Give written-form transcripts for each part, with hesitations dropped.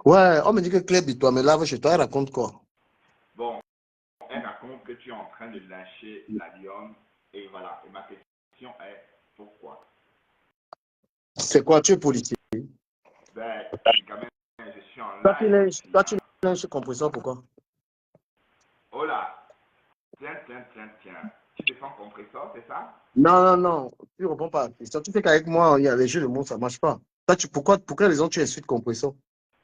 Ouais, on me dit que Claire toi me lave chez toi, elle raconte quoi? Bon, elle raconte que tu es en train de lyncher la lionne. Et voilà. Et ma question est pourquoi? C'est quoi, tu es policier? Ben, quand même, je suis en Toi, tu live lèches, ici. toi, Hein. tu lèches ce compresseur, pourquoi? Oh là, tiens, tiens, tiens, tiens. Tu défends compresseur, c'est ça? Non, non, non, tu ne réponds pas à la question. Tu sais qu'avec moi, il y a les jeux de mots, ça ne marche pas. Toi, pourquoi, pour quelle raison tu insultes compresseur?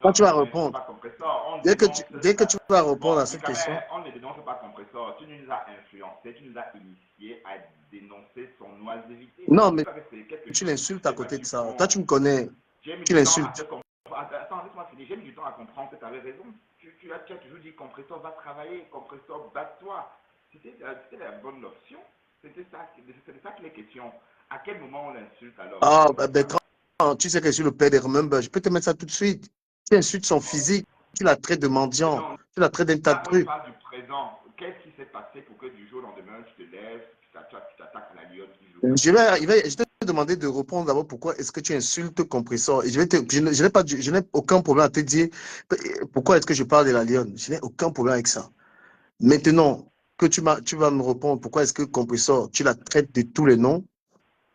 Quand Non, tu vas on n'insulte répondre, pas compresseur, on dès que dénonce. tu, dès que tu vas Bon, répondre à cette question, Ducamet, on ne dénonce pas compresseur. Tu nous as influencé, tu nous as initié à dénoncer son oisiveté. non, Donc, mais ça, c'est quelque tu chose l'insultes à de pas côté de du ça. Toi, bon. tu me connais, J'ai mis tu du temps à te l'insultes. comprendre. Attends, laisse-moi finir. J'ai mis du temps à comprendre que tu avais raison. Tu as toujours dit compresseur va travailler, compresseur bat-toi. C'était la bonne option. C'est de ça qu'il est question. À quel moment on l'insulte alors? Je ne Ah, comprends pas. Bertrand, tu sais que je suis le père des Remember, je peux te mettre ça tout de suite. Tu insultes son Bon. physique, tu la traites de mendiant, Non, tu la traites d'un tas de là, on trucs. parle du présent. Qu'est-ce qui s'est passé pour que du jour au lendemain, tu te lèves, tu t'attaques à la lionne qui joue pas? Je vais te demander de répondre d'abord pourquoi est-ce que tu insultes compresseur. Et je n'ai aucun problème à te dire pourquoi est-ce que je parle de la lionne. Je n'ai aucun problème avec ça. Maintenant que tu vas me répondre pourquoi est-ce que compresseur, tu la traites de tous les noms.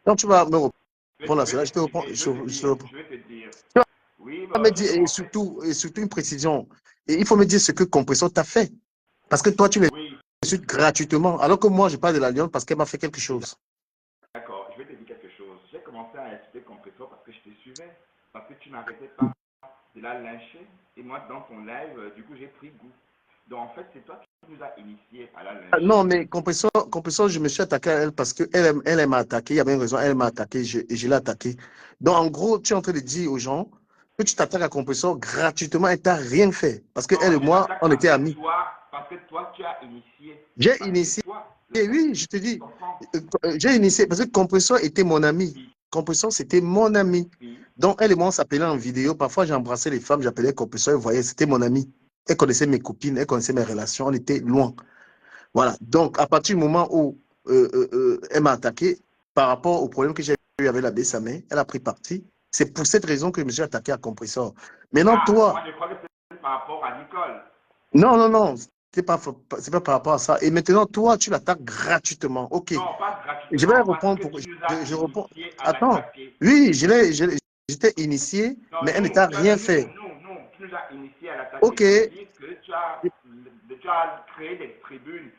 Quand tu vas me répondre à Je vais cela, je te réponds. t'expliquer, je vais te dire, je vais te dire. Tu Oui, vas me bah, j'ai dire, commencé. et surtout une précision. Et il faut me dire ce que compresseur t'a fait. Parce que toi, tu Oui, l'insultes gratuitement, alors que moi, je parle de la lionne parce qu'elle m'a fait quelque chose. d'accord, je vais te dire quelque chose. J'ai commencé à insulter compresseur parce que je te suivais, parce que tu n'arrêtais pas de la lyncher. Et moi, dans ton live, du coup, j'ai pris goût. Donc, en fait, c'est toi qui nous as initiés à la Non, lyncher. mais compresseur, je me suis attaqué à elle parce elle m'a attaqué. Il y avait une raison, elle m'a attaqué et je l'ai attaqué. Donc, en gros, tu es en train de dire aux gens que tu t'attaques à compresseur gratuitement et tu n'as rien fait. Parce Non, qu'elle et je moi, m'attaque on était amis. parce que toi, tu as initié. J'ai Parce que c'est initié, toi l'attaque. oui, je te Tu dis, comprends? j'ai initié parce que compresseur était mon ami. Oui, Compresseur, c'était mon ami. oui. Donc, elle et moi, on s'appelait en vidéo. Parfois, j'embrassais les femmes, j'appelais compresseur, elle voyait, c'était mon ami. Elle connaissait mes copines, elle connaissait mes relations, on était loin. Voilà. Donc, à partir du moment où elle m'a attaqué par rapport au problème que j'ai eu avec la Bessamé, elle a pris parti. C'est pour cette raison que je me suis attaqué à Compressor. Maintenant, Ah, moi, toi, je crois que c'est par rapport à Nicole. non, non, non, c'est pas par rapport à ça. Et maintenant, toi, tu l'attaques gratuitement. OK. Non, pas Je vais gratuitement, parce répondre que pour. tu nous as Je réponds. initiés à Attends. l'attaquer. Oui, j'étais initié, Non, mais elle n'a rien nous, fait. nous, nous, tu nous as initiés à l'attaquer. OK. Ça veut dire que tu as créé des tribunes,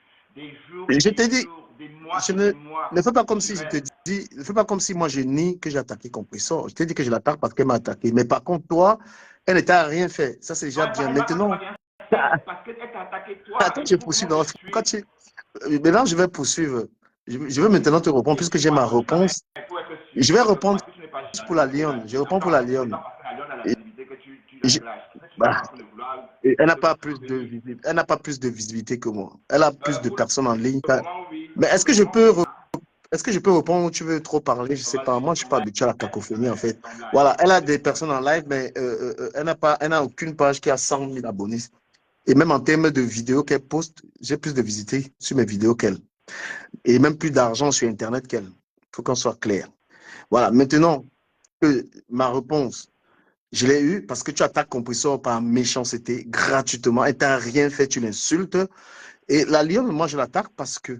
Je t'ai dit, des mois je et des ne mois fais pas comme si je sur te elle. dis, ne fais pas comme si moi je nie que j'ai attaqué Compressor. Je t'ai dit que je l'attaque parce qu'elle m'a attaqué. Mais par contre, toi, elle n'était rien fait. Ça, c'est Non, déjà bien. elle pas Maintenant, rien fait, parce qu'elle t'a attaqué toi. attends, Et je du coup, poursuis. comment te suivre? Maintenant, je vais poursuivre. Je vais maintenant te répondre Oui, puisque j'ai dis-moi, ma un peu du camel, réponse. il faut être Je vais suivant de répondre moi. Si tu n'es pas pour la jaloux, lionne. Je tu n'as réponds pour la pas, ce n'est pas lionne. parce que la lionne a la Et, visibilité que tu la je- clashes. Parce que tu n'es bah, pas en train de vouloir et elle n'a te pas plus de soutenir. visibilité. Elle n'a pas plus de visibilité que moi. Elle a plus de Pour personnes en ligne. le moment, oui. Mais Pour le moment, oui. Hein. est-ce que je peux répondre ou tu veux trop parler? Je sais pas. Vas-y, Moi, je c'est suis ton pas live. habitué à la C'est cacophonie, en fait. ton live. Voilà. Elle a C'est des ton personnes live. en live, mais elle n'a aucune page qui a 100 000 abonnés. Et même en termes de vidéos qu'elle poste, j'ai plus de visités sur mes vidéos qu'elle. Et même plus d'argent sur Internet qu'elle. Il faut qu'on soit clair. Voilà. Maintenant, ma réponse, je l'ai eu parce que tu attaques Compressor par méchanceté gratuitement. Elle t'a rien fait, tu l'insultes. Et la lionne, moi, je l'attaque parce que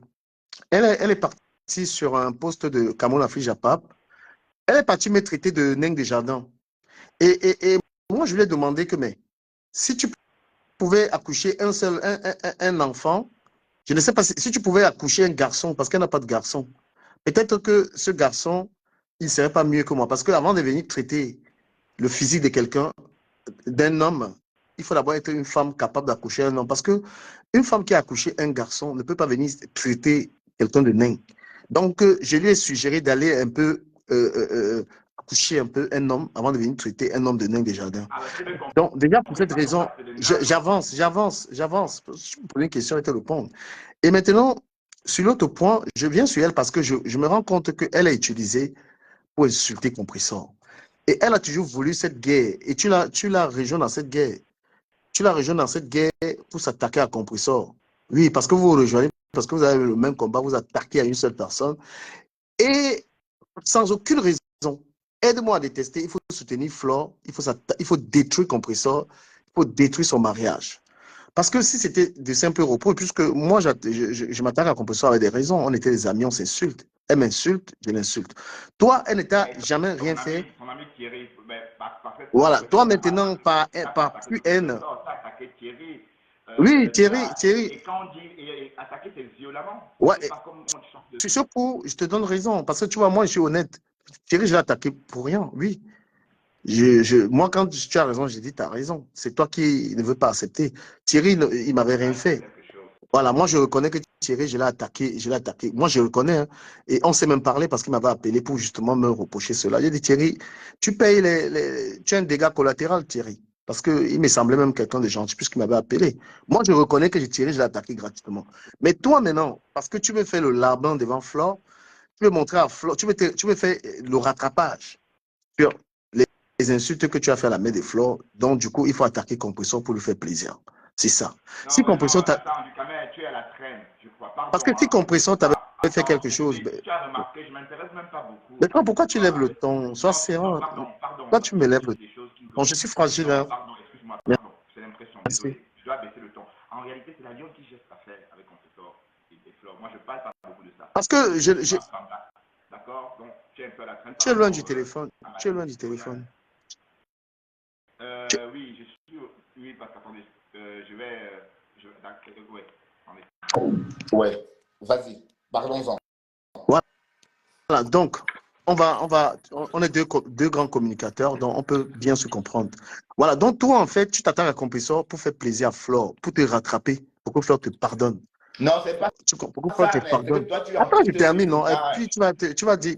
elle est partie sur un poste de Cameroun Afrique Japap. Elle est partie me traiter de nain des jardins. Et moi, je lui ai demandé que, mais si tu pouvais accoucher un enfant, je ne sais pas si tu pouvais accoucher un garçon, parce qu'elle n'a pas de garçon. Peut-être que ce garçon, il ne serait pas mieux que moi. Parce qu'avant de venir traiter le physique de quelqu'un, d'un homme, il faut d'abord être une femme capable d'accoucher un homme. Parce que une femme qui a accouché un garçon ne peut pas venir traiter quelqu'un de nain. Donc, je lui ai suggéré d'aller un peu accoucher un peu un homme avant de venir traiter un homme de nain des jardins. Alors, si j'ai Donc, déjà, pour compris, cette ça pour raison, toi, c'est le nain. j'avance. Je me pose une question et te répondre. Et maintenant, sur l'autre point, je viens sur elle parce que je me rends compte qu'elle est utilisée pour insulter Compressor. Et elle a toujours voulu cette guerre. Et tu l'as rejoint dans cette guerre. Tu l'as rejoint dans cette guerre pour s'attaquer à Compressor. Oui, parce que vous vous rejoignez, parce que vous avez le même combat, vous attaquez à une seule personne. Et sans aucune raison. Aide-moi à détester, il faut soutenir Flore, il faut détruire Compressor. pour détruire son mariage. Parce que si c'était de simples repos, puisque moi, je m'attaque à Compressor avec des raisons. On était des amis, on s'insulte. Elle m'insulte, je l'insulte. Toi, elle ne t'a Mais jamais rien fait. ton ami Thierry, ben, par cette Voilà. Toi, conversation, maintenant, t'as pas par attaqué plus haine. Compressor, t'as attaqué Thierry. Oui, Thierry, Et quand on dit attaquer, c'est violemment. Je ouais, sais pas comment on chante sur dessus. ce coup, je te donne raison. Parce que tu vois, moi, je suis honnête. Thierry, je l'ai attaqué pour rien, oui. Moi, quand tu as raison, j'ai dit, tu as raison. C'est toi qui ne veux pas accepter. Thierry, il m'avait rien Là, il y a fait. quelque chose. Voilà, moi, je reconnais que Thierry, je l'ai attaqué, je l'ai attaqué. Moi, je reconnais, hein. Et on s'est même parlé parce qu'il m'avait appelé pour justement me reprocher cela. J'ai dit, Thierry, tu payes tu as un dégât collatéral, Thierry. Parce qu'il me semblait même quelqu'un de gentil puisqu'il m'avait appelé. Moi, je reconnais que Thierry, je l'ai attaqué gratuitement. Mais toi, maintenant, parce que tu veux faire le larbin devant Flore, tu veux montrer à Flore, tu veux faire le rattrapage sur les insultes que tu as fait à la main de Flore. Donc, du coup, il faut attaquer Compressor pour lui faire plaisir. C'est ça. Non, Si mais non, Compressor attends, Ducamet, tu es à la traîne, je crois. Parce Pardon, que si on ne se Compressor dit t'avait pas. fait Attends, quelque chose, ben, tu as remarqué, je ne m'intéresse même pas beaucoup mais toi, à pourquoi tu lèves l'histoire. le ton? Sois Non, non, serein. pardon, pardon. Pourquoi Parce tu que me tu lèves le dis ton? des choses qui ne Bon, doivent. je suis fragile, Non, hein. pardon, excuse-moi, Merci. pardon. J'ai l'impression, désolé. Je dois baisser le ton. En réalité, c'est la Lyon qui geste l'affaire avec Compressor et Flore. Moi, je ne parle pas beaucoup de ça. Parce que Je suis pas fan. D'accord? Donc, tu es un peu à la traîne par tu es loin rapport du téléphone. à ma Tu es ligne loin du éditoriale. téléphone. Tu- Oui, je suis. Oui, parce qu'attendez, je vais. Ouais, attendez. Ouais, vas-y, parlons-en. Voilà, donc, on est deux grands communicateurs, donc on peut bien se comprendre. Voilà, donc toi, en fait, tu t'attends à Compressor pour faire plaisir à Flore, pour te rattraper, pour que Flore te pardonne. Non, c'est pas Pourquoi Flore te ça, mais c'est que pardonne? toi, tu es en Attends, train je de te termine, non? Et non, puis tu vas dire,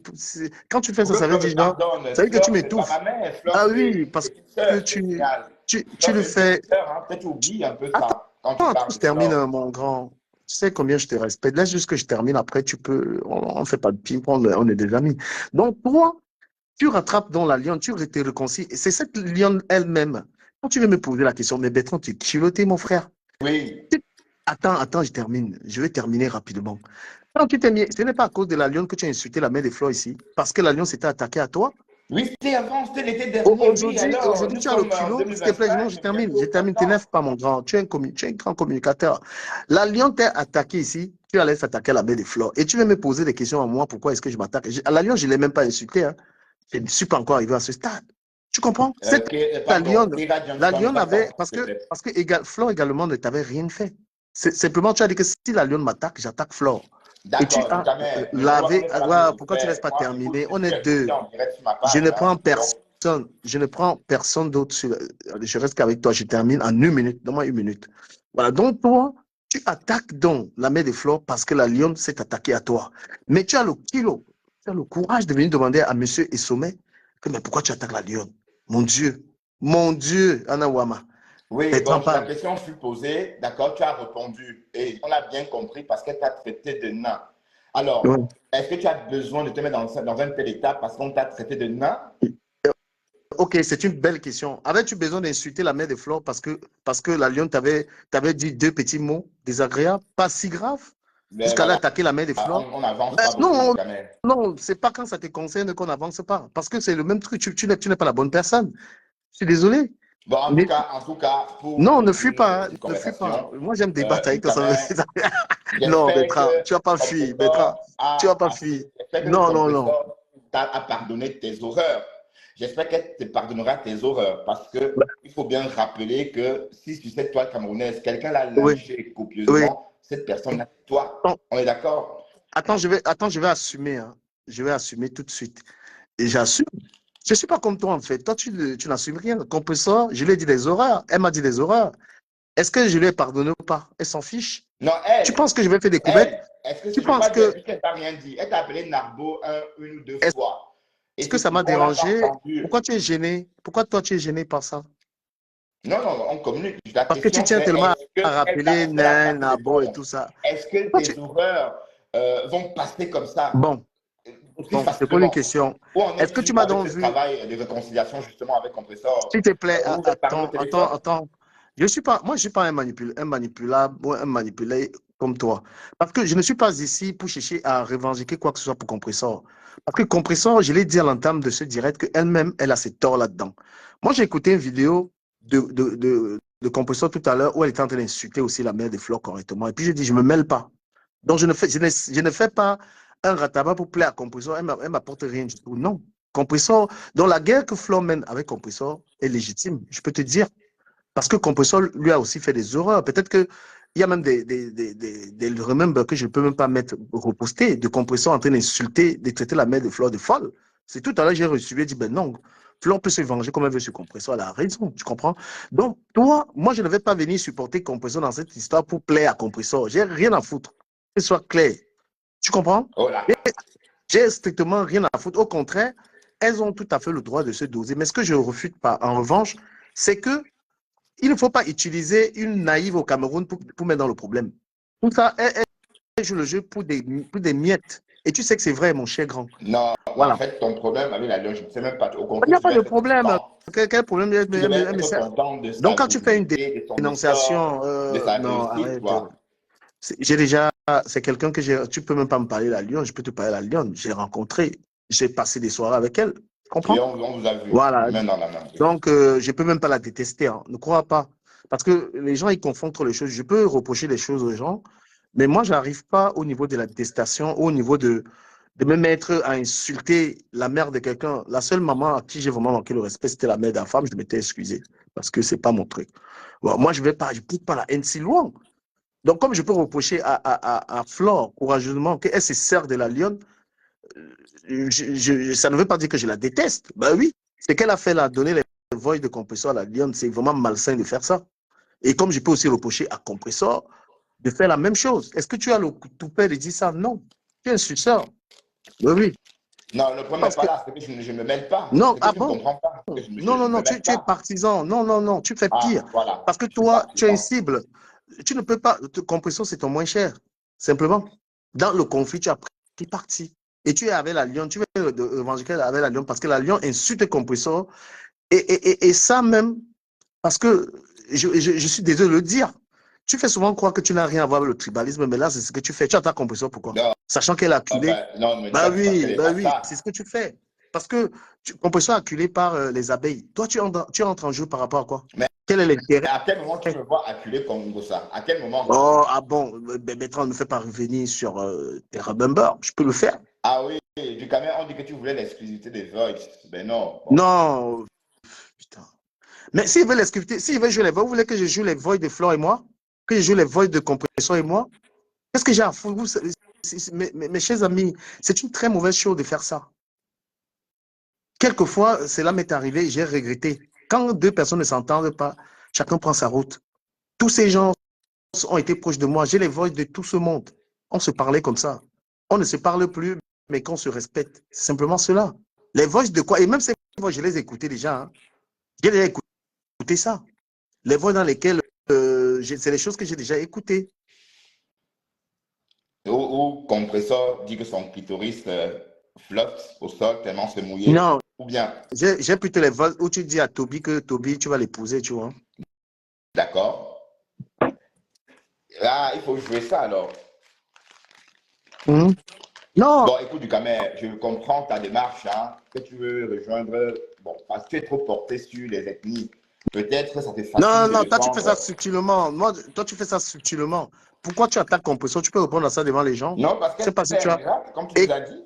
quand tu fais pour ça, que ça veut Flore dire, me genre, pardonne. ça veut dire que tu Flore, c'est pas ma m'étouffes. mère. Flore, Ah c'est oui, parce une que sœur spéciale. tu Flore, le c'est une petite fais. sœur, hein. Peut-être tu oublies un peu Attends, ça quand tu attends, parles je de termine, Flore. mon grand. Tu sais combien je te respecte. Laisse juste que je termine. Après, on ne fait pas de ping-pong, on est des amis. Donc, toi, tu rattrapes dans la lionne, tu te réconcilies. Et c'est cette lionne elle-même. Quand tu veux me poser la question, mais Bertrand, tu es culotté, mon frère. Oui. Attends, je termine. Je vais terminer rapidement. Quand tu t'es mis, ce n'est pas à cause de la lionne que tu as insulté la mère des Flores ici, parce que la lionne s'était attaquée à toi. Oui, c'était avant, c'était l'été dernier. Oui, alors, Aujourd'hui, nous tu as le sommes en culot. S'il te plaît, non, 2025, je bientôt termine, 4 ans. t'énerve pas, mon grand. Tu es un grand communicateur. La Lyon t'a attaqué ici, tu allais s'attaquer à la baie des Flores. Et tu veux me poser des questions à moi, pourquoi est-ce que je m'attaque? À la Lyon, je ne l'ai même pas insulté, hein. Je ne suis pas encore arrivé à ce stade. Tu comprends? La Pardon, Lyon, Kira la Johnson, Lyon va avait, t'en, s'il te plaît. parce que Flore également ne t'avait rien fait. Simplement, tu as dit que si la Lyon m'attaque, j'attaque Flore. Et tu D'accord, as Ducamet, mais on lavé, n'est pas là pour voilà, se pourquoi tu ne laisses faire. pas Moi, écoute, terminer? je On est suis invité deux. en direct sur ma Je page, ne hein, prends donc, personne. Je ne prends personne d'autre. Je reste qu'avec toi. Je termine en 1 minute. Donne-moi 1 minute. Voilà. Donc, toi, tu attaques donc la mère des fleurs parce que la lionne s'est attaquée à toi. Mais tu as le kilo, tu as le courage de venir demander à monsieur Essomé que, mais pourquoi tu attaques la lionne? Mon Dieu, Anawama. oui, Bertrand donc la parle. question fut posée, d'accord, tu as répondu, et on a bien compris parce qu'elle t'a traité de nain. Ouais. Alors, est-ce que tu as besoin de te mettre dans un tel état parce qu'on t'a traité de nain? Ok, c'est une belle question. Avais-tu besoin d'insulter la mère des fleurs parce que la lionne t'avait dit deux petits mots désagréables, pas si graves, Mais jusqu'à aller voilà, attaquer la mère des fleurs? on n'avance Ben, pas beaucoup, non, Ducamet. non, c'est pas quand ça te concerne qu'on n'avance pas. Parce que c'est le même truc. Tu n'es pas la bonne personne. Je suis désolé. Bon, Mais en tout cas, pour non, ne fuis continuer pas, hein, cette ne fuis pas. conversation, Moi, j'aime débattre avec toi. Ducamet, Non, j'espère Bertrand, que tu vas pas ton fuir. Bertrand, compresseur tu vas a pas fuir. assez, j'espère que le Non, non, non. compresseur a pardonné tes horreurs. J'espère qu'elle te pardonnera tes horreurs parce que Ben, il faut bien rappeler que si sur cette toile camerounaise, quelqu'un l'a oui, lynché oui. copieusement, cette personne, c'est toi. Attends, On est d'accord? attends, je vais assumer, hein. Je vais assumer tout de suite. Et j'assume. Je ne suis pas comme toi, en fait. Toi, tu n'assumes rien. Compresseur, je lui ai dit des horreurs. Elle m'a dit des horreurs. Est-ce que je lui ai pardonné ou pas? Elle s'en fiche. Non, Tu penses que je vais faire des couvertes? est-ce que Tu je ne vais penses pas dire, que puisqu'elle t'a rien dit, elle t'a appelé Narbo une ou deux est-ce fois. Et que c'est ça m'a pourquoi on l'a pas dérangé? entendu. Pourquoi tu es gêné? Pourquoi toi tu es gêné par ça? Non, non, on communique. La Parce que tu question, tiens c'est tellement est-ce à qu'elle rappeler est-ce qu'elle a Nain, passé des Nabo et ponts? tout ça. Est-ce que Pourquoi tu... tes horreurs vont passer comme ça, Bon, aussi bon, je te pose une facilement? question. Où en Est-ce que tu es-tu m'as avec donc ce vu, travail de réconciliation justement avec s'il Compressor? te plaît, Vous vous êtes parlé au téléphone? attends. Moi, je ne suis pas un manipulable ou un manipulé comme toi. Parce que je ne suis pas ici pour chercher à revendiquer quoi que ce soit pour Compressor. Parce que Compressor, je l'ai dit à l'entame de ce direct qu'elle-même, elle a ses torts là-dedans. Moi, j'ai écouté une vidéo de de Compressor tout à l'heure où elle était en train d'insulter aussi la mère des Fleurs correctement. Et puis je dis, je ne me mêle pas. Donc je ne fais pas un rataba pour plaire à Compressor. Elle ne m'apporte rien du tout. Non. Compressor, dans la guerre que Flore mène avec Compressor est légitime, je peux te dire. Parce que Compressor lui a aussi fait des horreurs. Peut-être qu'il y a même des remembers que je ne peux même pas mettre reposter de Compressor en train d'insulter, de traiter la mère de Flore de folle. C'est tout à l'heure, j'ai reçu et dit, ben non, Flore peut se venger comme elle veut sur Compressor. Elle a raison, tu comprends? Donc, toi, moi, je ne vais pas venir supporter Compressor dans cette histoire pour plaire à Compressor. J'ai rien à foutre. Que ce soit clair. Tu comprends? Oh là. J'ai strictement rien à foutre. Au contraire, elles ont tout à fait le droit de se doser. Mais ce que je refute pas, en revanche, c'est que il ne faut pas utiliser une naïve au Cameroun pour mettre dans le problème. Tout ça, elle joue le jeu pour des miettes. Et tu sais que c'est vrai, mon cher grand. Non, en Voilà. fait, ton problème avec la Lyon, je ne sais même pas. Au Il n'y contraire, a tu pas devais de être problème. content. Quel problème Tu devais être content de Donc, sa quand tu fais une visibilité, de son dénonciation, essor, de sa non, réussite, arrête. quoi. J'ai déjà, c'est quelqu'un que j'ai, tu peux même pas me parler de la Lyon, je peux te parler de la Lyon. J'ai rencontré, j'ai passé des soirées avec elle. Tu Et comprends? on vous a vu, Voilà. main dans la main. Donc, je peux même pas la détester, hein. Ne crois pas. Parce que les gens, ils confondent trop les choses. Je peux reprocher des choses aux gens, mais moi, je n'arrive pas au niveau de la détestation, au niveau de me mettre à insulter la mère de quelqu'un. La seule maman à qui j'ai vraiment manqué le respect, c'était la mère d'un femme. Je m'étais excusé parce que c'est pas mon truc. Bon, moi, je ne pousse pas la haine si loin. Donc, comme je peux reprocher à Flore courageusement qu'elle se sert de la lionne, ça ne veut pas dire que je la déteste. Ben oui, c'est qu'elle a fait là, donner les voix de compresseur à la lionne, c'est vraiment malsain de faire ça. Et comme je peux aussi reprocher à compresseur de faire la même chose. Est-ce que tu as le toupet de dire ça? Non. Tu es un suceur. Ben oui. Non, le problème n'est Parce pas que, là, c'est que je ne me mêle pas. non, C'est que ah tu ne bon? comprends pas. Que je Non, non, ne me non, mêle tu es pas. partisan. Non, non, non, tu fais pire. Ah, voilà. Parce que Je suis toi, tu es une partisan. cible. Tu ne peux pas, compression, c'est ton moins cher. Simplement. Dans le conflit, tu as pris parti. Et tu es avec la Lyon, tu es revendiquer avec la Lyon parce que la Lyon insulte compresseur. Et ça même, parce que je suis désolé de le dire, tu fais souvent croire que tu n'as rien à voir avec le tribalisme, mais là, c'est ce que tu fais. Tu attaques compresseur, pourquoi? Non, Sachant qu'elle est acculée. non, ne me dis pas que parce qu'elle n'est Bah pas oui, c'est ça. ce que tu fais. Parce que compression acculée par les abeilles. Toi, tu entres en jeu par rapport à quoi? Mais Quel est l'intérêt? à quel moment tu me vois acculé comme ça? À quel moment? Oh, ah bon, Bertrand ne me fait pas revenir sur tes remembers. Je peux le faire. Ah oui, du Cameroun, on dit que tu voulais l'exclusivité des Voice. Ben non. Bon. Non, putain. Mais s'il veut jouer les voix, vous voulez que je joue les voix de Flore et moi? Que je joue les voix de compression et moi? Qu'est-ce que j'ai à foutre? Mes chers amis, c'est une très mauvaise chose de faire ça. Quelquefois, cela m'est arrivé, j'ai regretté. Quand deux personnes ne s'entendent pas, chacun prend sa route. Tous ces gens ont été proches de moi. J'ai les voix de tout ce monde. On se parlait comme ça. On ne se parle plus, mais qu'on se respecte. C'est simplement cela. Les voix de quoi? Et même ces voix, je les ai écoutées déjà, hein. J'ai déjà écouté ça. Les voix dans lesquelles c'est les choses que j'ai déjà écoutées. Ou compresseur dit que son clitoris flotte au sol tellement se mouiller. Non, Ou bien, j'ai plutôt les voix où tu dis à Toby que Toby, tu vas l'épouser, tu vois. d'accord. Là, il faut jouer ça alors. Mmh. Non, Bon, écoute, Ducamer, je comprends ta démarche, hein, que tu veux rejoindre. Bon, parce que tu es trop porté sur les ethnies. Peut-être que ça te non, fatigue de non, toi tu fais ça défendre. subtilement. Moi, toi tu fais ça subtilement. Pourquoi tu attaques Compression? Tu peux répondre à ça devant les gens. Non, parce Je sais qu'elle pas si est tu as. ingrate, comme tu nous Et as dit.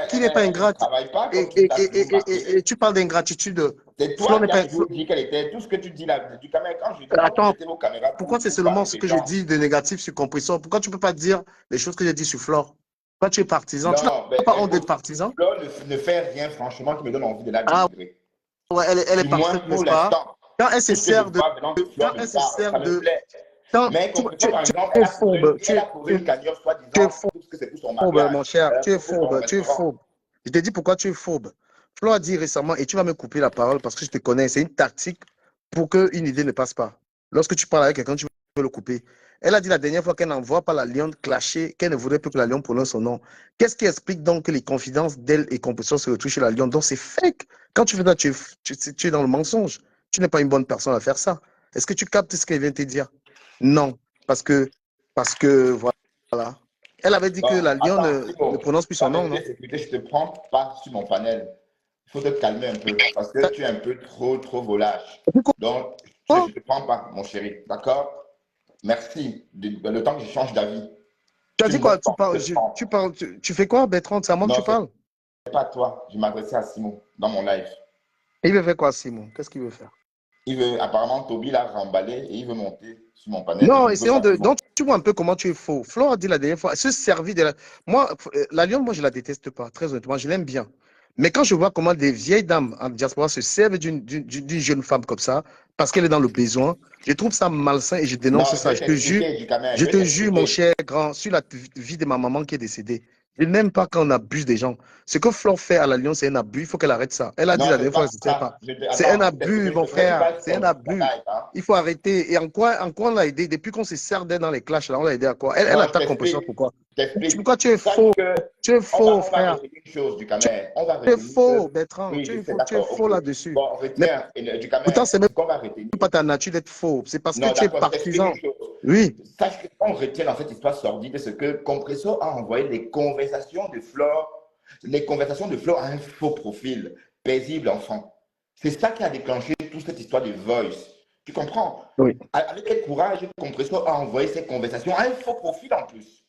qui n'est pas Elle ne ingrate? travaille pas Et, comme tu et, l'as toujours et martelé. tu parles d'ingratitude. C'est Flo toi n'est qui as pas. toujours dit qu'elle était. Tout ce que tu dis là, du caméra, quand je dis, quand vous Attends, mettez vos caméras pourquoi c'est pour seulement parler ce des que je gens. dis de négatif sur Compression? Pourquoi tu ne peux pas dire les choses que j'ai dit sur Flore? Toi, tu es partisan. Tu Non, mais n'as pas honte d'être écoute, partisan? Flo ne fait rien, franchement, qui me donne envie de la Ah dénigrer. ouais, elle est Du moins parfaite, pour n'est-ce pas? l'instant. Quand elle se Tout ce que je sert de. vois venant de Quand Flo me elle se parle, sert ça me de. plaît. Quand Mais tu Compression, par exemple, es fourbe. elle a couru une cagnotte Tu es soi-disant, fourbe. tout ce que c'est pour son Fourbe, mariage, mon cher, tu es pour son fourbe, tu es restaurant. fourbe. Je te dis pourquoi tu es fourbe. Flo a dit récemment, et tu vas me couper la parole parce que je te connais, c'est une tactique pour qu'une idée ne passe pas. Lorsque tu parles avec quelqu'un, tu veux le couper. Elle a dit la dernière fois qu'elle n'envoie pas la lionne clasher, qu'elle ne voudrait plus que la lionne prononce son nom. Qu'est-ce qui explique donc que les confidences d'elle et Compression se retrouvent chez la lionne? Donc c'est fake. Quand tu fais ça, tu es dans le mensonge. Tu n'es pas une bonne personne à faire ça. Est-ce que tu captes ce qu'elle vient de te dire? Non, parce que voilà. Elle avait dit que Bon, la lionne attends, ne Primo, prononce plus son par nom, mesure de non? sécurité, je ne te prends pas sur mon panel. il faut te calmer un peu parce que tu es un peu trop volage. Donc, je Pourquoi? ne te prends pas, mon chéri. D'accord? Merci. Le temps que je change d'avis. Tu as Tu dit me quoi? donnes ton je te prends. Tu fais quoi, Bertrand? C'est à moi que Non, tu ce n'est parles. pas à toi. Je m'adressais à Simon dans mon live. Il veut faire quoi, Simon? Qu'est-ce qu'il veut faire? Il veut, apparemment, Toby l'a remballé et il veut monter sur mon panel et je Non, ne veux essayons pas de. qu'il monte. Donc, tu vois un peu comment tu es faux. Flore a dit la dernière fois, se servir de la. Moi, la Lyon, moi, je la déteste pas, très honnêtement. Je l'aime bien. Mais quand je vois comment des vieilles dames en diaspora se servent d'une jeune femme comme ça, parce qu'elle est dans le besoin, je trouve ça malsain et je Non, dénonce je ça. vais t'expliquer, Ducamin, Je je vais te jure, mon t'expliquer. cher grand, sur la vie de ma maman qui est décédée. Je n'aime pas quand on abuse des gens. Ce que Flore fait à la Lyon, c'est un abus. Il faut qu'elle arrête ça. Elle a dit Non, la c'est dernière fois pas qu'elle ne se sert ça. pas. C'est un Attends, je vais abus, t'expliquer. Je mon ne voudrais frère. pas C'est un ton abus. live, hein. Il faut arrêter. Et en quoi on l'a aidé? Depuis qu'on se sert d'elle dans les clashs, là, on l'a aidé à quoi? Elle Non, je attaque Compression, t'explique. pourquoi? Je t'explique. Pourquoi tu es Sache faux? que Tu es faux, on va frère. retenir une chose, Tu Ducamin. On va es retenir faux, que. Bertrand. Oui, je sais, Tu es d'accord, faux ok. là-dessus. Bon, Mais retiens, pourtant, Ducamin, c'est même ce qu'on va retenir. pas ta nature d'être faux. C'est parce que Non, tu es d'accord, je t'explique partisan. une chose. Oui. Sache que on retient dans cette histoire sordide, c'est que Compresso a envoyé des conversations de Flore, les conversations de Flore à un faux profil, paisible enfant. C'est ça qui a déclenché toute cette histoire de voice. Tu comprends? Oui. Avec quel courage Compresso a envoyé ces conversations à un faux profil en plus.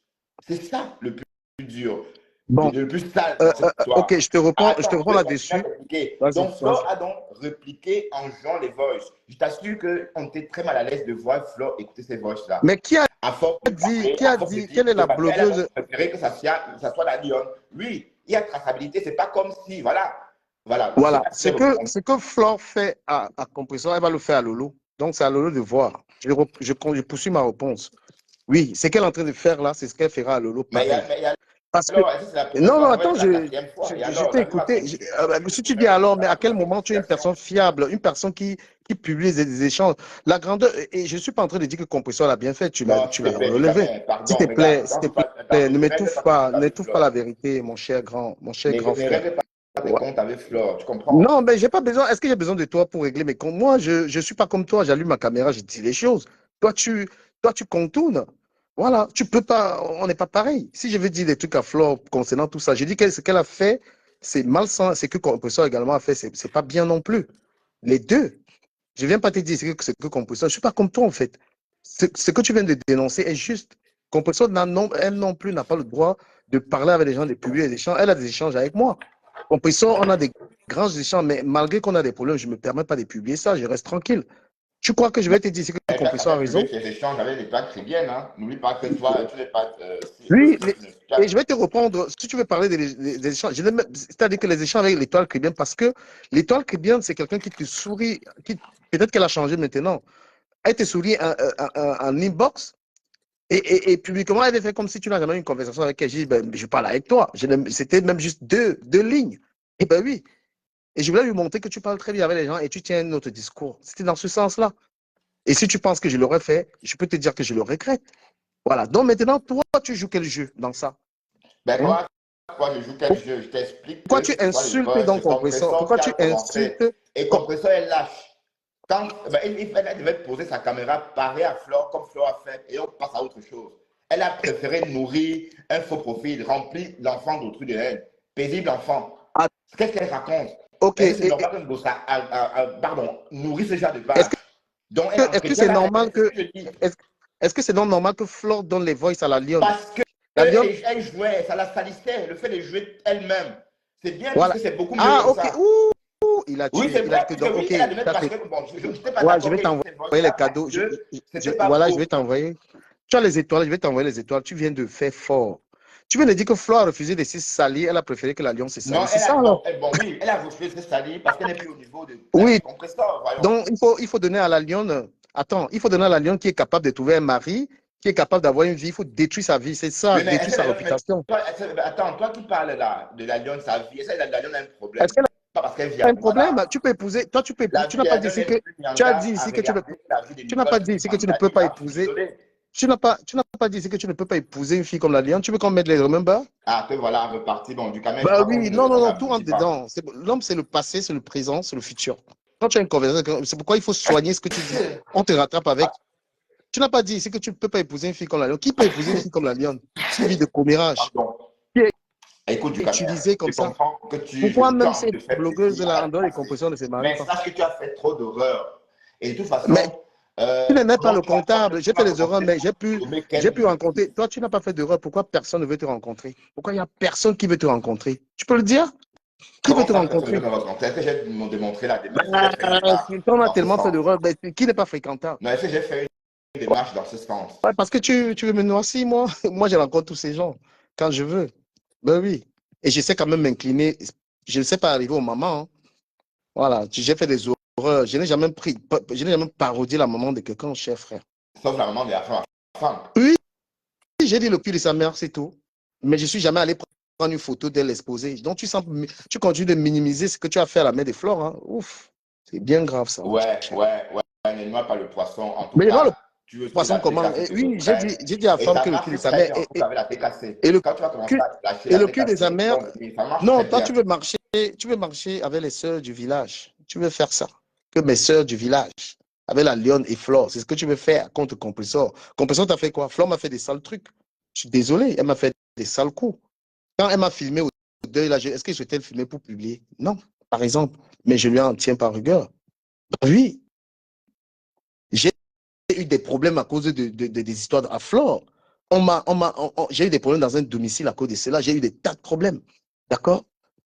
C'est ça le plus dur, Bon. le plus sale dans cette Ok, histoire. je te Attends, je réponds vais continuer à là-dessus. t'expliquer. Vas-y, Donc, Flo vas-y. a donc répliqué en jouant les voices. Je t'assure qu'on était très mal à l'aise de voir Flo écouter ces voices-là. Mais À force de parler, à force de dire, quelle est la elle a donc blogueuse? préféré que ça soit la lionne. Oui, il y a traçabilité, c'est pas comme si, voilà. Voilà, c'est Voilà. ça qui est répondre. Ce que Flore fait à Compression, elle va le faire à Lolo. Donc, c'est à Lolo de voir. Je poursuis ma réponse. Oui, ce qu'elle est en train de faire là, c'est ce qu'elle fera à Lolo pareil. Parce que alors, est-ce que c'est la première non, fois? non, Ça va attends, être la quatrième fois. Et je alors, t'ai la vie va écouté. continuer. Si tu dis alors, mais à quel moment tu es une personne fiable, une personne qui publie des échanges, la grandeur, et je ne suis pas en train de dire que Compresseur l'a bien fait, Non, tu s'il te l'as plaît, relevé. Ducamin, pardon, regarde, S'il te attends, plaît, ne règle pas tes comptes avec n'étouffe pas Flore. la vérité, mon cher grand Ne frère. règle pas tes Ouais. comptes avec Flore, tu comprends? Non, mais j'ai pas besoin. Est-ce que j'ai besoin de toi pour régler mes comptes? Moi, je suis pas comme toi. J'allume ma caméra, je dis les choses. Toi, tu contournes. Voilà, tu peux pas. On n'est pas pareil. Si je veux dire des trucs à Flore concernant tout ça, je dis que ce qu'elle a fait, c'est malsain. Ce que Compresseur également a fait, c'est pas bien non plus. Les deux. Je viens pas te dire ce que Compresseur. Je suis pas comme toi en fait. Ce que tu viens de dénoncer est juste. Compresseur, elle non plus n'a pas le droit de parler avec les gens, de publier des échanges. Elle a des échanges avec moi. Compresseur, on a des grands échanges, mais malgré qu'on a des problèmes, je ne me permets pas de publier ça, je reste tranquille. Tu crois que je vais te dire que Et toi, tu Compresseur a avais raison? publié tes échanges avec les plaques chrétiennes, hein? N'oublie pas que toi, tu n'es pas. Oui, et je vais te répondre, si tu veux parler des échanges, c'est-à-dire que les échanges avec l'étoile chrétienne, parce que l'étoile chrétienne, c'est quelqu'un qui te sourit, peut-être qu'elle a changé maintenant. Elle te sourit en inbox et publiquement, elle fait comme si tu n'as jamais eu une conversation avec elle. Je dis, ben, je parle avec toi. C'était même juste deux lignes. Et ben oui. Et je voulais lui montrer que tu parles très bien avec les gens et tu tiens un autre discours. C'était dans ce sens-là. Et si tu penses que je l'aurais fait, je peux te dire que je le regrette. Voilà. Donc maintenant, toi, tu joues quel jeu dans ça? Ben, Hein? quoi, je joue quel jeu? Je t'explique Pourquoi que tu cette histoire de insultes voice, dans c'est Compresseur? Compressor Pourquoi qui a tu commencé. insultes Et Compressor, elle lâche. Quand, ben, elle devait poser sa caméra parée à Flore, comme Flore a fait, et on passe à autre chose. Elle a préféré nourrir un faux profil, rempli l'enfant d'autrui de haine. Paisible enfant. Ah, Qu'est-ce qu'elle raconte? ok. Est-ce que c'est normal qu'une gosse pardon, nourrit ce genre de Est-ce page? Donc, elle est-ce que entretient c'est la haine, normal c'est ce que que je dis. est-ce est-ce que c'est donc normal que Flore donne les voices à la lionne? Parce que La lionne, elle jouait, ça la salissait, le fait de jouer elle-même. C'est bien voilà. puisque c'est beaucoup mieux Ah, comme ok. ça. Ouh, il a Oui, tué. c'est Il a vrai, tué. puisque Donc, oui, ok. elle a donné Ça, parce que bon, je n'étais pas ouais, je d'accord vais qu'elle joue t'envoyer cette voix-là les parce cadeaux. que c'était pas Voilà, je faux. vais t'envoyer. Tu as les étoiles, je vais t'envoyer les étoiles. Tu viens de faire fort. Tu viens de dire que Flo a refusé de se salir. Elle a préféré que l'Alliance se Non, salisse. C'est ça, bon, alors? oui, elle a refusé de se salir parce qu'elle n'est plus au niveau de Oui. compresseur, voyons. Donc, il faut donner à la Lyon. Attends, il faut donner à la Lyon qui est capable de trouver un mari, qui est capable d'avoir une vie. Il faut détruire sa vie. C'est ça, Oui, mais détruire sa réputation. attends, toi qui parles là, de la lionne, sa vie, la lionne a un Est-ce problème. qu'elle Pas parce qu'elle vit a à un problème? Douala. Tu peux épouser. Toi, tu peux épouser. La Tu vie n'as de pas la dit lionne ici est que. plus Tu as Nyanga dit à ici que tu ne regarder la vie de tu n'as pas Nicole dit ici que tu ne peux pas Mandangi. Je suis épouser. désolé. Tu n'as pas dit ici que tu ne peux pas épouser une fille comme la Lyon. Tu veux qu'on mette les remember? Ah, te voilà reparti. Bon, du Cameroun, je Bah crois oui, on non, tout rentre n'aboutit pas. dedans. L'homme, c'est le passé, c'est le présent, c'est le futur. Quand tu as une conversation, c'est pourquoi il faut soigner ce que tu dis. On te rattrape avec. Tu n'as pas dit ici que tu ne peux pas épouser une fille comme la Lyon. Qui peut épouser une fille comme la Lionne? Qui vit de commérage? Pardon. Écoute, du Cameroun, utilisé je comme ça. comprends que tu, Pourquoi tu as même envie ces de faire plaisir blogueuses-là, à en la dehors des presse. compressions, ne se marient Mais pas? sache que tu as fait trop d'erreurs. Et de toute Mais façon, tu n'aimais pas comment le tu comptable. J'ai fait vas des erreurs, commencer mais à aimer j'ai pu quelqu'un? rencontrer. Toi, tu n'as pas fait d'erreur. Pourquoi personne ne veut te rencontrer? Pourquoi il n'y a personne qui veut te rencontrer? Tu peux le dire? Qui veut Comment te ça, personne ne veut rencontrer? me rencontrer? Est-ce que j'ai démontré la démarche? Est-ce que j'ai fait une démarche On a dans ce tellement fait sens? d'erreurs. Ben, qui n'est pas fréquentable? Non, est-ce que j'ai fait une démarche dans ce sens? Ouais, parce que tu veux me noircir, moi. Moi, je rencontre tous ces gens quand je veux. Ben oui. Et je sais quand même m'incliner. Je ne sais pas arriver au moment, hein. Voilà. J'ai fait des horreurs. Je n'ai jamais parodié la maman de quelqu'un, cher frère. Sauf la maman de la femme. Oui, j'ai dit le cul de sa mère, c'est tout. Mais je ne suis jamais allé prendre une photo d'elle exposée. Donc, tu continues de minimiser ce que tu as fait à la mère des fleurs, hein. Ouf. C'est bien grave, ça, mon Ouais, cher. ouais, ouais. Ne noie pas le poisson. En tout Mais non, le cas, tu veux que poisson, la comment? TKC te Oui, reprenne. j'ai dit à la Et femme ça que le cul de marche sa très mère bien, en tout cas avec la TKC. et le Quand tu vas commencer cul, à lâcher et la le cul de sa TKC, ils mère. vont venir. Ça marche Non, très toi, bien. tu veux marcher avec les sœurs du village. Tu veux faire ça. Que mes sœurs du village, avec la lionne et Flore, c'est ce que tu veux faire contre Compressor. Compressor, t'as fait quoi? Flore m'a fait des sales trucs. Je suis désolé, elle m'a fait des sales coups. Quand elle m'a filmé au deuil, là, est-ce que je t'ai filmé pour publier? Non, par exemple. Mais je lui en tiens par rigueur. Oui, j'ai eu des problèmes à cause des histoires à Flore. J'ai eu des problèmes dans un domicile à cause de cela. J'ai eu des tas de problèmes. D'accord?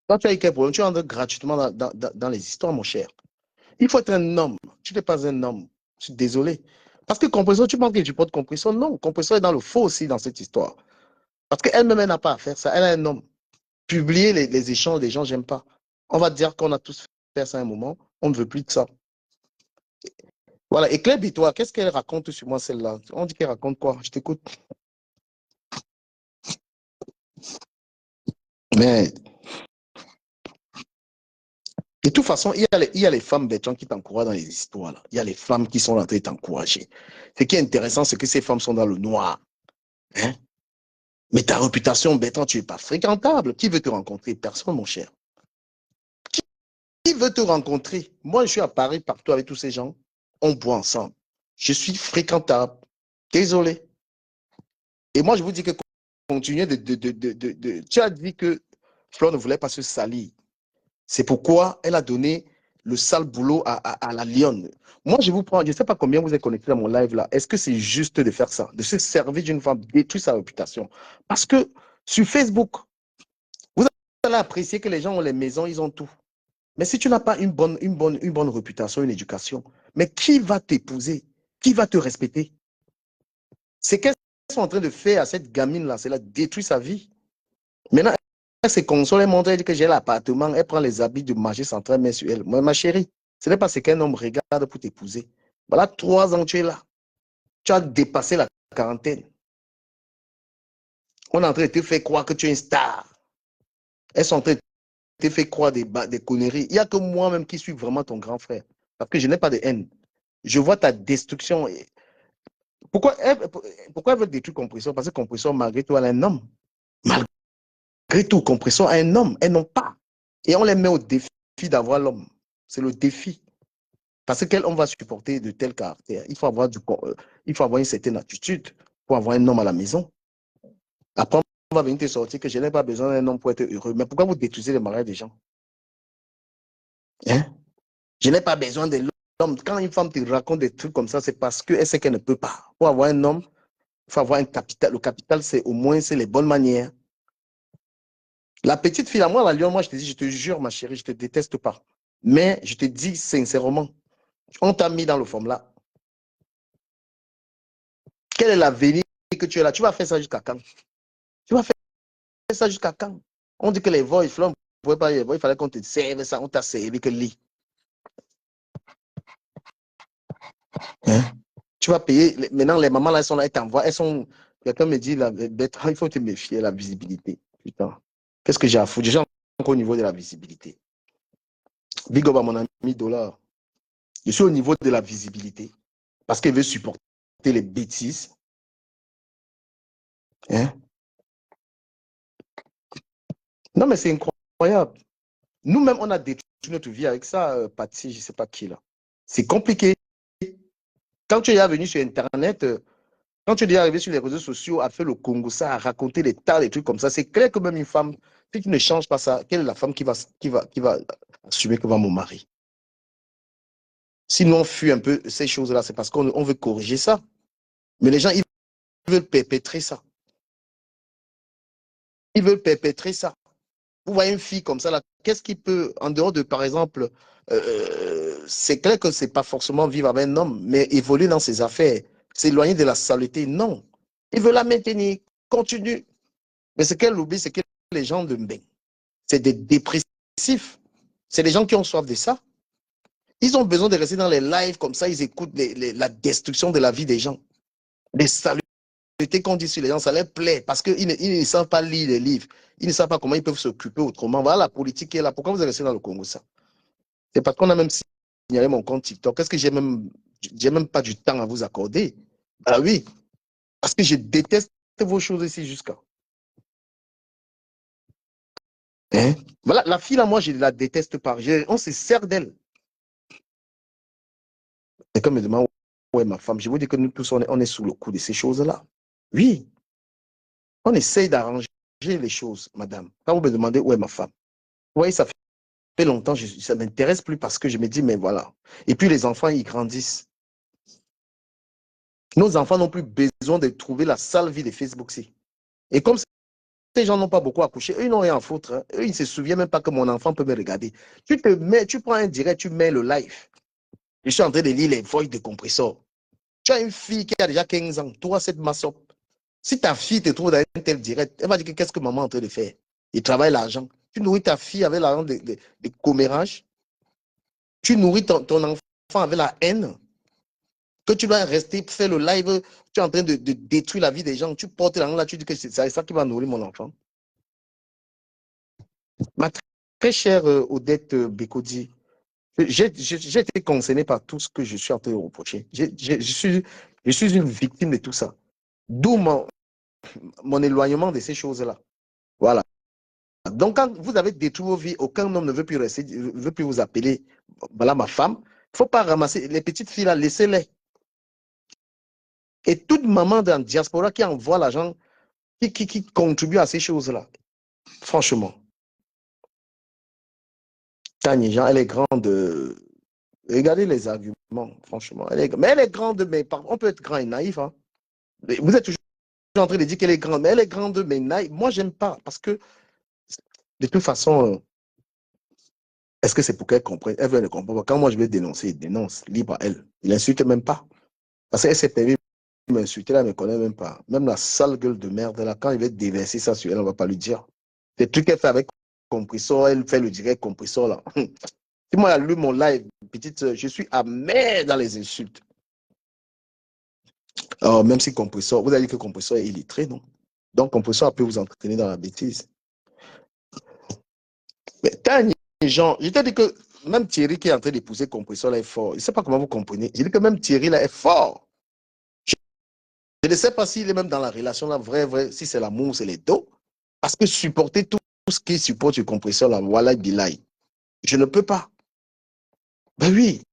Quand tu as eu quel problème, tu entres gratuitement dans les histoires, mon cher. Il faut être un homme. Tu n'es pas un homme. Je suis désolé. Parce que Compressor, tu penses que tu portes Compressor? Non, Compressor est dans le faux aussi dans cette histoire. Parce qu'elle-même, elle n'a pas à faire ça. Elle est un homme. Publier les échanges des gens, j'aime pas. On va dire qu'on a tous fait ça à un moment. On ne veut plus de ça. Voilà. Et Claire Bitois, qu'est-ce qu'elle raconte sur moi, celle-là? On dit qu'elle raconte quoi? Je t'écoute. Mais de toute façon, il y a les femmes, Bertrand, qui t'encouragent dans les histoires, là. Il y a les femmes qui sont en train de t'encourager. Ce qui est intéressant, c'est que ces femmes sont dans le noir. Hein? Mais ta réputation, Bertrand, tu n'es pas fréquentable. Qui veut te rencontrer? Personne, mon cher. Qui veut te rencontrer? Moi, je suis à Paris partout avec tous ces gens. On boit ensemble. Je suis fréquentable. Désolé. Et moi, je vous dis que continuer Tu as dit que Flore ne voulait pas se salir. C'est pourquoi elle a donné le sale boulot à la lionne. Moi, je vous prends, je ne sais pas combien vous êtes connectés dans mon live là. Est-ce que c'est juste de faire ça, de se servir d'une femme, détruire sa réputation? Parce que sur Facebook, vous allez apprécier que les gens ont les maisons, ils ont tout. Mais si tu n'as pas une bonne réputation, une éducation, mais qui va t'épouser? Qui va te respecter? C'est qu'elles sont en train de faire à cette gamine-là, c'est la détruire sa vie. Maintenant, elle se console, elle montre, elle dit que j'ai l'appartement, elle prend les habits de marché central, met sur elle. Moi, ma chérie, ce n'est pas ce qu'un homme regarde pour t'épouser. Voilà, 3 ans, tu es là. Tu as dépassé la quarantaine. On est en train de te faire croire que tu es une star. Elles sont en train de te faire croire des conneries. Il n'y a que moi-même qui suis vraiment ton grand frère. Parce que je n'ai pas de haine. Je vois ta destruction. Pourquoi elle veut détruire Compressor? Parce que Compressor, malgré tout, elle est un homme. Malgré tout, Compressor est un homme. Elles n'ont pas. Et on les met au défi d'avoir l'homme. C'est le défi. Parce qu'on va supporter de tels caractères. Il faut avoir une certaine attitude pour avoir un homme à la maison. Après, on va venir te sortir que je n'ai pas besoin d'un homme pour être heureux. Mais pourquoi vous détruisez les mariages des gens? Hein? Je n'ai pas besoin de l'homme. Quand une femme te raconte des trucs comme ça, c'est parce qu'elle sait qu'elle ne peut pas. Pour avoir un homme, il faut avoir un capital. Le capital, c'est au moins les bonnes manières. La petite fille à moi, la Lyon, moi, je te dis, je te jure, ma chérie, je ne te déteste pas. Mais je te dis sincèrement, on t'a mis dans le forme-là. Quel est l'avenir que tu es là? Tu vas faire ça jusqu'à quand? Tu vas faire ça jusqu'à quand? On dit que les voix, ils ne pouvaient pas les voix, il fallait qu'on te serve ça, on t'a servi que lit. Hein? Tu vas payer. Maintenant, les mamans, là, elles sont là, elles t'envoient. Elles sont. Quelqu'un me dit, il faut te méfier, la visibilité. Putain. Qu'est-ce que j'ai à foutre? Déjà, encore au niveau de la visibilité. Big up à mon ami Dollar. Je suis au niveau de la visibilité. Parce qu'elle veut supporter les bêtises. Hein? Non, mais c'est incroyable. Nous-mêmes, on a détruit notre vie avec ça, Patsy, je ne sais pas qui là. C'est compliqué. Quand tu es venu sur Internet, Quand tu es déjà arrivé sur les réseaux sociaux, à faire le Congo, ça, à raconter des tas de trucs comme ça, c'est clair que même une femme, si tu ne changes pas ça, quelle est la femme qui va assumer que va mon mari? Sinon, on fuit un peu ces choses-là, c'est parce qu'on veut corriger ça. Mais les gens, ils veulent perpétrer ça. Ils veulent perpétrer ça. Vous voyez une fille comme ça, là, qu'est-ce qui peut, en dehors de, par exemple, c'est clair que c'est pas forcément vivre avec un homme, mais évoluer dans ses affaires, s'éloigner de la saleté, non. Il veut la maintenir, continue. Mais ce qu'elle oublie, c'est que les gens de Mbeng, c'est des dépressifs. C'est des gens qui ont soif de ça. Ils ont besoin de rester dans les lives comme ça, ils écoutent la destruction de la vie des gens. Les salutations qu'on dit sur les gens, ça leur plaît parce qu'ils ne savent pas lire les livres. Ils ne savent pas comment ils peuvent s'occuper autrement. Voilà la politique qui est là. Pourquoi vous êtes resté dans le Congo, ça? C'est parce qu'on a même signalé mon compte TikTok. Est-ce que j'ai même pas du temps à vous accorder? Ah oui, parce que je déteste vos choses ici jusqu'à. Hein? Voilà, la fille là, moi, je la déteste pas. On se sert d'elle. Et comme me demande où est ma femme, je vous dis que nous tous, on est sous le coup de ces choses-là. Oui, on essaye d'arranger les choses, madame. Quand vous me demandez où est ma femme, vous voyez, ça fait longtemps, ça ne m'intéresse plus parce que je me dis, mais voilà. Et puis les enfants, ils grandissent. Nos enfants n'ont plus besoin de trouver la sale vie de Facebook. Et comme ces gens n'ont pas beaucoup accouché, eux, ils n'ont rien à foutre. Hein. Eux, ils ne se souviennent même pas que mon enfant peut me regarder. Tu prends un direct, tu mets le live. Je suis en train de lire les voices de compresseur. Tu as une fille qui a déjà 15 ans, toi, cette massop. Si ta fille te trouve dans un tel direct, elle va dire qu'est-ce que maman est en train de faire? Il travaille l'argent. Tu nourris ta fille avec l'argent de commérage. Tu nourris ton enfant avec la haine. Que tu dois rester, faire le live, tu es en train de détruire la vie des gens. Tu portes l'argent là, tu dis que c'est ça qui va nourrir mon enfant. Ma très chère Odette Bekodi, j'ai été concerné par tout ce que je suis en train de reprocher. Je suis une victime de tout ça. D'où mon éloignement de ces choses-là. Voilà. Donc, quand vous avez détruit vos vies, aucun homme ne veut plus rester, veut plus vous appeler, voilà ma femme. Il ne faut pas ramasser les petites filles là, laissez-les. Et toute maman dans la diaspora qui envoie l'argent, qui contribue à ces choses-là, franchement, Tani Jean, elle est grande. Regardez les arguments, franchement. Mais elle est grande, mais on peut être grand et naïf. Hein. Vous êtes toujours en train de dire qu'elle est grande, mais elle est grande, mais naïve. Moi, j'aime pas, parce que de toute façon, est-ce que c'est pour qu'elle comprenne? Elle veut le comprendre. Quand moi je vais dénoncer, elle dénonce, libre à elle. Il n'insulte même pas. Parce qu'elle s'est permis de m'insulter, là, elle ne me connaît même pas. Même la sale gueule de merde, là, quand il va déverser ça sur elle, on ne va pas lui dire. Des trucs qu'elle fait avec compresseur, elle fait le direct compresseur, là. Si moi, elle a lu mon live, petite, je suis amer dans les insultes. Alors, même si compresseur, vous avez dit que compresseur est illettré, non? Donc, compresseur peut vous entraîner dans la bêtise. Mais Jean, je t'ai dit que même Thierry qui est en train d'épouser compresseur là est fort. Je ne sais pas comment vous comprenez. J'ai dit que même Thierry là est fort. Je ne sais pas s'il est même dans la relation là, vrai, si c'est l'amour, c'est les dos. Parce que supporter tout ce qui supporte le compresseur là, voilà, Bilay. Je ne peux pas. Ben oui.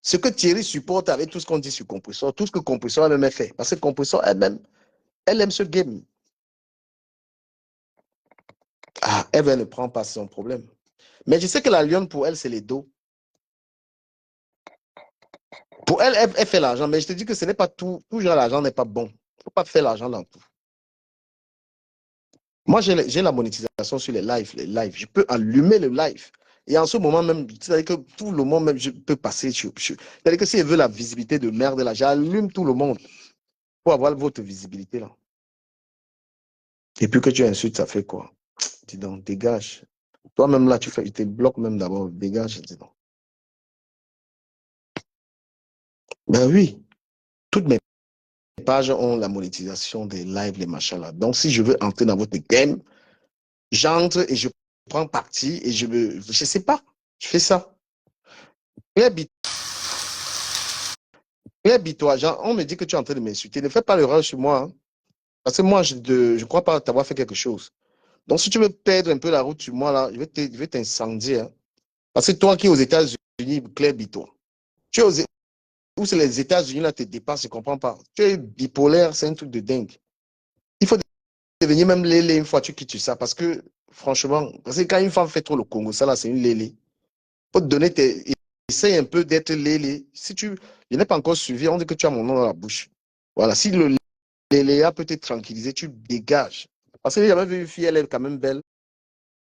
Ce que Thierry supporte avec tout ce qu'on dit sur compresseur, tout ce que compresseur elle-même fait. Parce que compresseur elle-même, elle aime ce game. Ah, elle ne prend pas son problème. Mais je sais que la lionne, pour elle, c'est les dos. Pour elle, elle fait l'argent, mais je te dis que ce n'est pas tout. Toujours l'argent n'est pas bon. Il ne faut pas faire l'argent dans tout. Moi, j'ai la monétisation sur les lives. Je peux allumer le live. Et en ce moment même, c'est-à-dire que tout le monde, même, je peux passer c'est-à-dire que si elle veut la visibilité de merde, là, j'allume tout le monde pour avoir votre visibilité, là. Et puis que tu insultes, ça fait quoi? Dis donc, dégage. Toi-même, là, tu te bloques même d'abord. Dégage, dis donc. Ben oui, toutes mes pages ont la monétisation des lives, les machins là. Donc, si je veux entrer dans votre game, j'entre et je prends parti et je sais pas, je fais ça. Toi, on me dit que tu es en train de m'insulter. Ne fais pas l'erreur sur moi. Hein, parce que moi, je ne crois pas t'avoir fait quelque chose. Donc, si tu veux perdre un peu la route sur moi, là, je vais t'incendier. Hein. Parce que toi qui es aux États-Unis, Claire Bito, tu es aux où c'est les États-Unis là te dépassent, je ne comprends pas. Tu es bipolaire, c'est un truc de dingue. Il faut devenir même lélé une fois que tu quittes ça. Parce que, franchement, parce que quand une femme fait trop le Congo, ça là, c'est une lélé. Faut te donner tes. Essaye un peu d'être lélé. Si tu. Je n'ai pas encore suivi, on dit que tu as mon nom dans la bouche. Voilà, si le léléa peut te tranquilliser, tu dégages. Parce que j'avais vu une fille, elle est quand même belle.